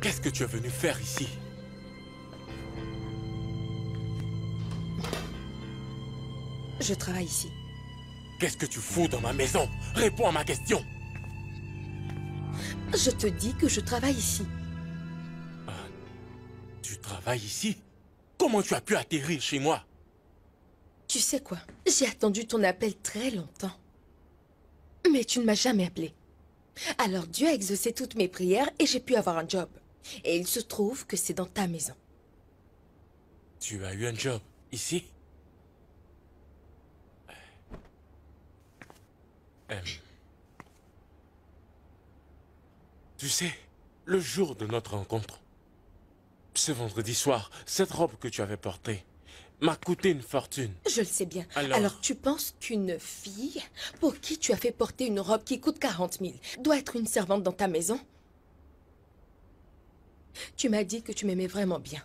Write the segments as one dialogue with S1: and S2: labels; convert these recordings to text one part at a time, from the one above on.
S1: Qu'est-ce que tu es venu faire ici?
S2: Je travaille ici.
S1: Qu'est-ce que tu fous dans ma maison? Réponds à ma question.
S2: Je te dis que je travaille ici.
S1: Tu travailles ici? Comment tu as pu atterrir chez moi?
S2: Tu sais quoi? J'ai attendu ton appel très longtemps. Mais tu ne m'as jamais appelé. Alors Dieu a exaucé toutes mes prières et j'ai pu avoir un job. Et il se trouve que c'est dans ta maison.
S1: Tu as eu un job ici? Tu sais, le jour de notre rencontre, ce vendredi soir, cette robe que tu avais portée m'a coûté une fortune.
S2: Je le sais bien.
S1: Alors
S2: tu penses qu'une fille pour qui tu as fait porter une robe qui coûte 40 000 doit être une servante dans ta maison? Tu m'as dit que tu m'aimais vraiment bien.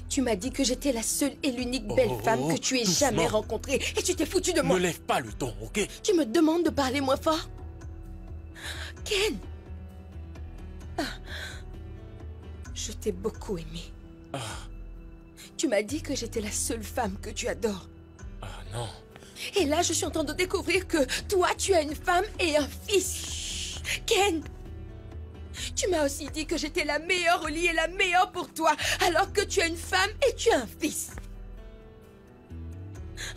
S2: Tu m'as dit que j'étais la seule et l'unique belle femme que tu aies jamais rencontrée. Et tu t'es foutu de moi.
S1: Ne lève pas le ton, ok?
S2: Tu me demandes de parler moins fort? Ken! Je t'ai beaucoup aimé. Tu m'as dit que j'étais la seule femme que tu adores.
S1: Ah non.
S2: Et là, je suis en train de découvrir que toi, tu as une femme et un fils. Ken! Tu m'as aussi dit que j'étais la meilleure au lit et la meilleure pour toi, alors que tu as une femme et tu as un fils.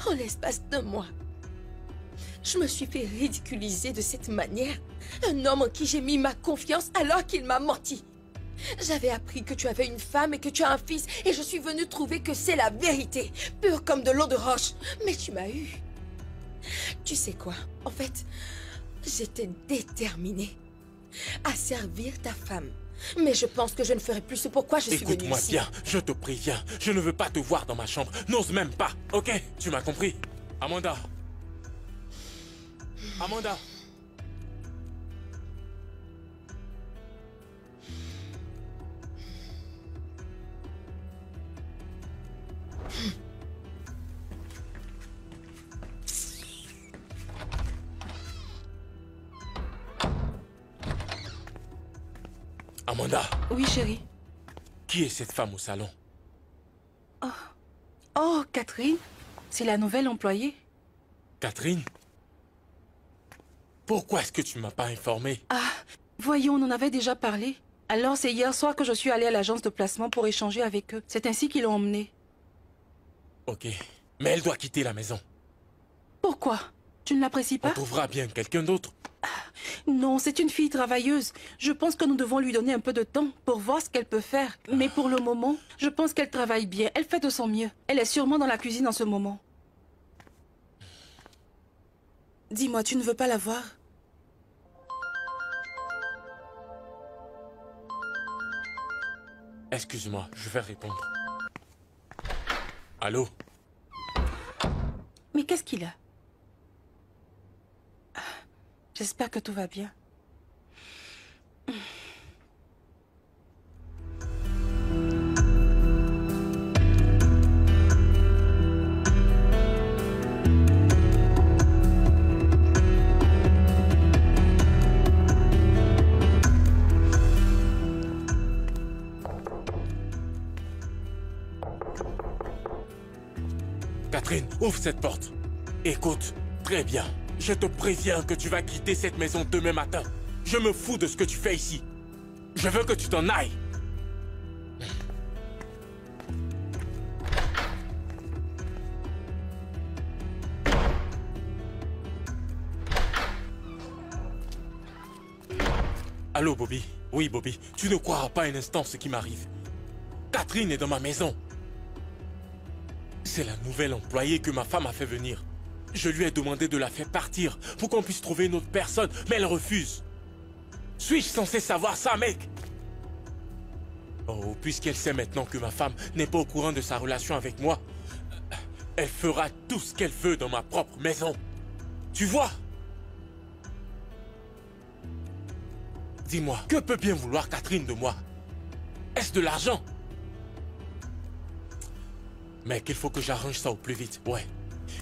S2: En l'espace d'un mois, je me suis fait ridiculiser de cette manière. Un homme en qui j'ai mis ma confiance alors qu'il m'a menti. J'avais appris que tu avais une femme et que tu as un fils et je suis venue trouver que c'est la vérité, pure comme de l'eau de roche. Mais tu m'as eu. Tu sais quoi? En fait, j'étais déterminée à servir ta femme. Mais je pense que je ne ferai plus ce pourquoi je suis venue ici.
S1: Écoute-moi bien, je te préviens. Je ne veux pas te voir dans ma chambre. N'ose même pas, ok? Tu m'as compris? Amanda. Amanda. Amanda.
S3: Oui, chérie.
S1: Qui est cette femme au salon?
S3: Oh, Catherine. C'est la nouvelle employée.
S1: Catherine? Pourquoi est-ce que tu ne m'as pas informé?
S3: Voyons, on en avait déjà parlé. Alors, c'est hier soir que je suis allée à l'agence de placement pour échanger avec eux. C'est ainsi qu'ils l'ont emmenée.
S1: Ok, mais elle doit quitter la maison.
S3: Pourquoi? Tu ne l'apprécies
S1: On
S3: pas?
S1: trouvera bien quelqu'un d'autre.
S3: Non, c'est une fille travailleuse. Je pense que nous devons lui donner un peu de temps pour voir ce qu'elle peut faire. Mais pour le moment, je pense qu'elle travaille bien. Elle fait de son mieux. Elle est sûrement dans la cuisine en ce moment. Dis-moi, tu ne veux pas la voir?
S1: Excuse-moi, je vais répondre. Allô?
S3: Mais qu'est-ce qu'il a? J'espère que tout va bien.
S1: Catherine, ouvre cette porte. Écoute, très bien. Je te préviens que tu vas quitter cette maison demain matin. Je me fous de ce que tu fais ici. Je veux que tu t'en ailles. Allô, Bobby? Oui, Bobby. Tu ne croiras pas un instant ce qui m'arrive. Catherine est dans ma maison. C'est la nouvelle employée que ma femme a fait venir. Je lui ai demandé de la faire partir pour qu'on puisse trouver une autre personne, mais elle refuse. Suis-je censé savoir ça, mec? Oh, puisqu'elle sait maintenant que ma femme n'est pas au courant de sa relation avec moi, elle fera tout ce qu'elle veut dans ma propre maison. Tu vois? Dis-moi, que peut bien vouloir Catherine de moi? Est-ce de l'argent? Mec, il faut que j'arrange ça au plus vite. Ouais,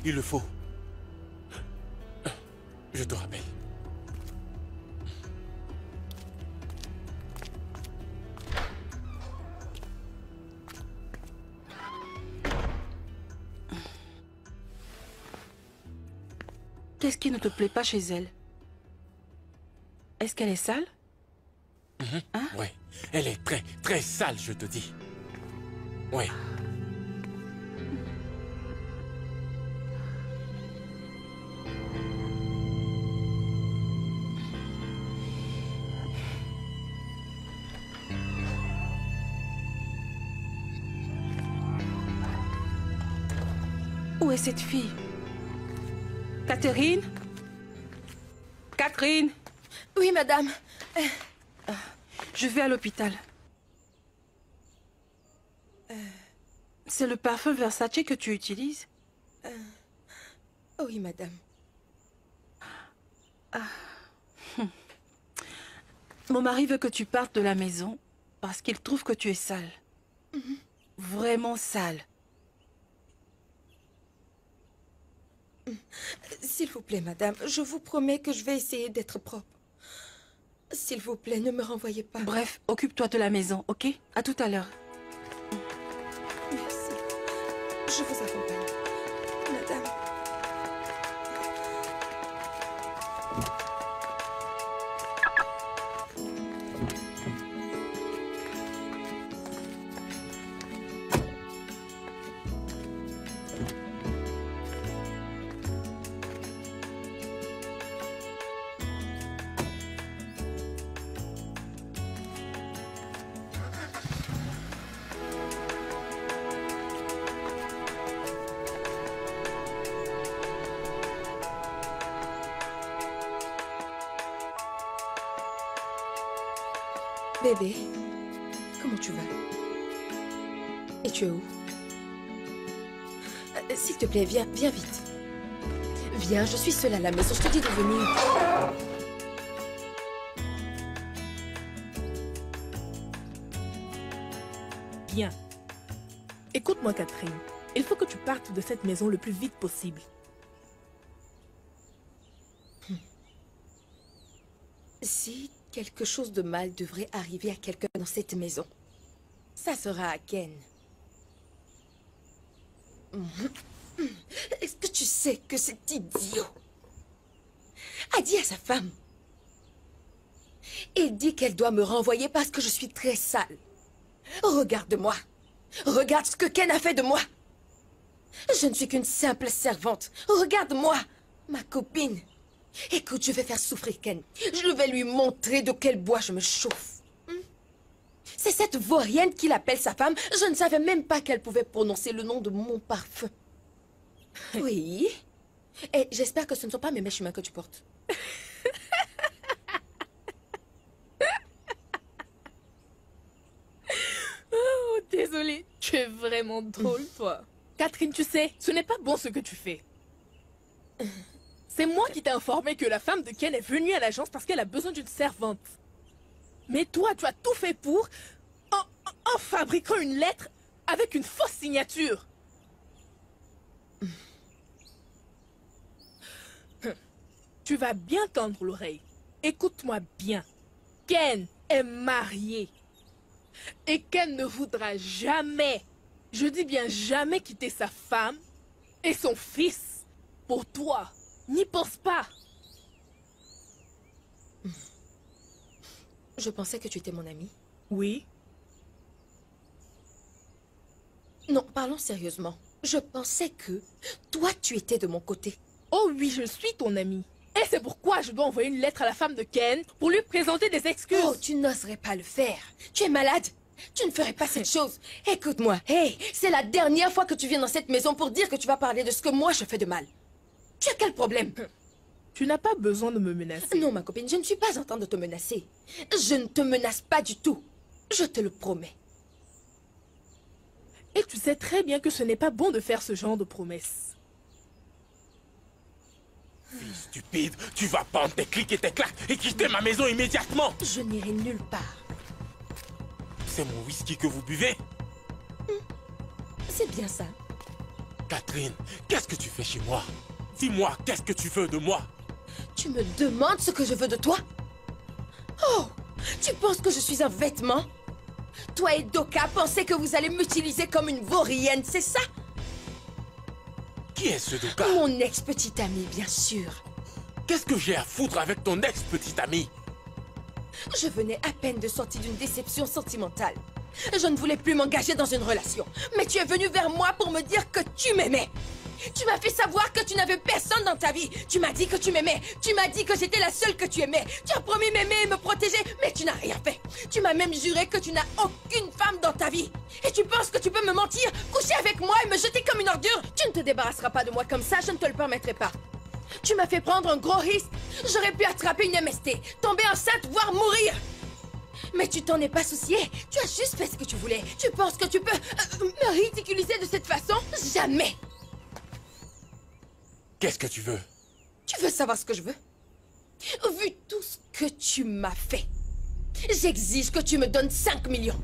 S1: il le faut. Je te rappelle.
S3: Qu'est-ce qui ne te plaît pas chez elle? Est-ce qu'elle est sale? Hein?
S1: Oui, elle est très, très sale, je te dis. Oui.
S3: Où est cette fille? Catherine? Catherine?
S2: Oui, madame.
S3: Je vais à l'hôpital. C'est le parfum Versace que tu utilises?
S2: Oui, madame.
S3: Mon mari veut que tu partes de la maison parce qu'il trouve que tu es sale. Vraiment sale.
S2: S'il vous plaît, madame, je vous promets que je vais essayer d'être propre. S'il vous plaît, ne me renvoyez pas.
S3: Bref, occupe-toi de la maison, ok? À tout à l'heure.
S2: Merci. Je vous accompagne. Madame. Bébé, comment tu vas? Et tu es où? S'il te plaît, viens vite. Viens, je suis seule à la maison, je te dis de venir.
S4: Bien. Écoute-moi, Catherine. Il faut que tu partes de cette maison le plus vite possible.
S2: Si quelque chose de mal devrait arriver à quelqu'un dans cette maison, ça sera à Ken. Est-ce que tu sais que cet idiot a dit à sa femme et dit qu'elle doit me renvoyer parce que je suis très sale? Regarde-moi. Regarde ce que Ken a fait de moi. Je ne suis qu'une simple servante. Regarde-moi, ma copine. Écoute, je vais faire souffrir Ken. Je vais lui montrer de quel bois je me chauffe. C'est cette vaurienne qui l'appelle sa femme. Je ne savais même pas qu'elle pouvait prononcer le nom de mon parfum. Oui. Et j'espère que ce ne sont pas mes mèches humains que tu portes.
S4: Oh, désolée. Tu es vraiment drôle, toi. Catherine, tu sais, ce n'est pas bon ce que tu fais. C'est moi qui t'ai informé que la femme de Ken est venue à l'agence parce qu'elle a besoin d'une servante. Mais toi, tu as tout fait pour... en fabriquant une lettre avec une fausse signature. Tu vas bien tendre l'oreille. Écoute-moi bien. Ken est marié. Et Ken ne voudra jamais, je dis bien jamais, quitter sa femme et son fils pour toi. N'y pense pas.
S2: Je pensais que tu étais mon ami.
S4: Oui.
S2: Non, parlons sérieusement. Je pensais que toi, tu étais de mon côté.
S4: Oh oui, je suis ton ami. Et c'est pourquoi je dois envoyer une lettre à la femme de Ken pour lui présenter des excuses.
S2: Oh, tu n'oserais pas le faire. Tu es malade. Tu ne ferais pas cette chose. Écoute-moi. Hey, c'est la dernière fois que tu viens dans cette maison pour dire que tu vas parler de ce que moi je fais de mal. Tu as quel problème?
S4: Tu n'as pas besoin de me menacer.
S2: Non, ma copine, je ne suis pas en train de te menacer. Je ne te menace pas du tout. Je te le promets.
S4: Et tu sais très bien que ce n'est pas bon de faire ce genre de promesses.
S1: Fille stupide, tu vas prendre tes clics et tes claques et quitter ma maison immédiatement.
S2: Je n'irai nulle part.
S1: C'est mon whisky que vous buvez?
S2: C'est bien ça.
S1: Catherine, qu'est-ce que tu fais chez moi? Dis-moi, qu'est-ce que tu veux de moi?
S2: Tu me demandes ce que je veux de toi? Oh, tu penses que je suis un vêtement? Toi et Doka pensez que vous allez m'utiliser comme une vaurienne, c'est ça?
S1: Qui est ce Doka?
S2: Mon ex-petite amie, bien sûr.
S1: Qu'est-ce que j'ai à foutre avec ton ex-petite amie?
S2: Je venais à peine de sortir d'une déception sentimentale. Je ne voulais plus m'engager dans une relation. Mais tu es venu vers moi pour me dire que tu m'aimais. Tu m'as fait savoir que tu n'avais personne dans ta vie. Tu m'as dit que tu m'aimais. Tu m'as dit que j'étais la seule que tu aimais. Tu as promis m'aimer et me protéger, mais tu n'as rien fait. Tu m'as même juré que tu n'as aucune femme dans ta vie. Et tu penses que tu peux me mentir, coucher avec moi et me jeter comme une ordure? Tu ne te débarrasseras pas de moi comme ça, je ne te le permettrai pas. Tu m'as fait prendre un gros risque. J'aurais pu attraper une MST, tomber enceinte, voire mourir. Mais tu t'en es pas soucié. Tu as juste fait ce que tu voulais. Tu penses que tu peux me ridiculiser de cette façon? Jamais.
S1: Qu'est-ce que tu veux?
S2: Tu veux savoir ce que je veux? Vu tout ce que tu m'as fait, j'exige que tu me donnes 5 millions.